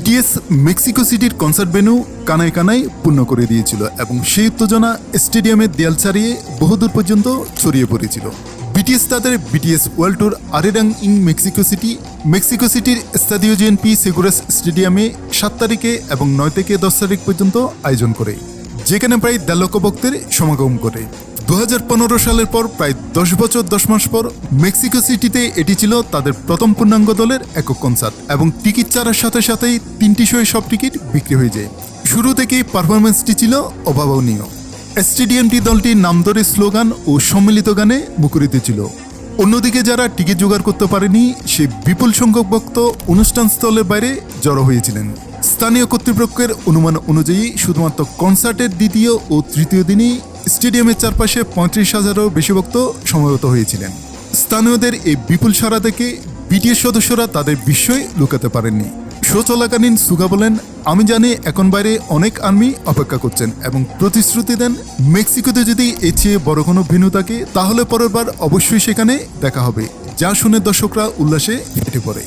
BTS Mexico সিটির concert venue কানায় কানায় পূর্ণ করে দিয়েছিল এবং সেই উত্তেজনা স্টেডিয়ামের দেয়াল ছাড়িয়ে বহুদূর পর্যন্ত ছড়িয়ে পড়েছিল। বিটিএস তাদের BTS world tour Arirang in Mexico সিটির স্তাদিও জেএনপি সেগুরাস স্টেডিয়ামে 7 তারিখে এবং 9 থেকে 10 তারিখ পর্যন্ত আয়োজন করে, যেখানে প্রায় 1.5 লক্ষ ভক্তের সমাগম করে। 2015 সালের পর প্রায় 10 বছর 10 মাস পর মেক্সিকো সিটিতে এটি ছিল তাদের প্রথম পূর্ণাঙ্গ দলের একক কনসার্ট এবং টিকিট ছাড়ার সাথে সাথেই 3টি শোয়ে সব টিকিট বিক্রি হয়ে যায়। শুরু থেকেই পারফরমেন্সটি ছিল অভাবনীয়। স্টেডিয়ামটি দলটির নাম ধরে স্লোগান ও সম্মিলিত গানে মুখরিত ছিল। অন্যদিকে যারা টিকিট জোগাড় করতে পারেনি সে বিপুল সংখ্যক ভক্ত অনুষ্ঠান স্থলের বাইরে জড়ো হয়েছিলেন। স্থানীয় কর্তৃপক্ষের অনুমান অনুযায়ী শুধুমাত্র কনসার্টের দ্বিতীয় ও তৃতীয় দিনই স্টেডিয়ামের চারপাশে 35,000-এরও বেশি ভক্ত সমবেত হয়েছিলেন। স্থানীয়দের এই বিপুল সাড়া দেখে বিটিএস সদস্যরা তাদের বিস্ময় লুকাতে পারেননি। শো চলাকালীন সুগা বলেন, আমি জানি এখন বাইরে অনেক আর্মি অপেক্ষা করছেন এবং প্রতিশ্রুতি দেন মেক্সিকোতে যদি এর চেয়ে বড় কোনো ভেন্যু থাকে তাহলে পরের বার অবশ্যই সেখানে দেখা হবে, যা শুনে দর্শকরা উল্লাসে ফেটে পড়ে।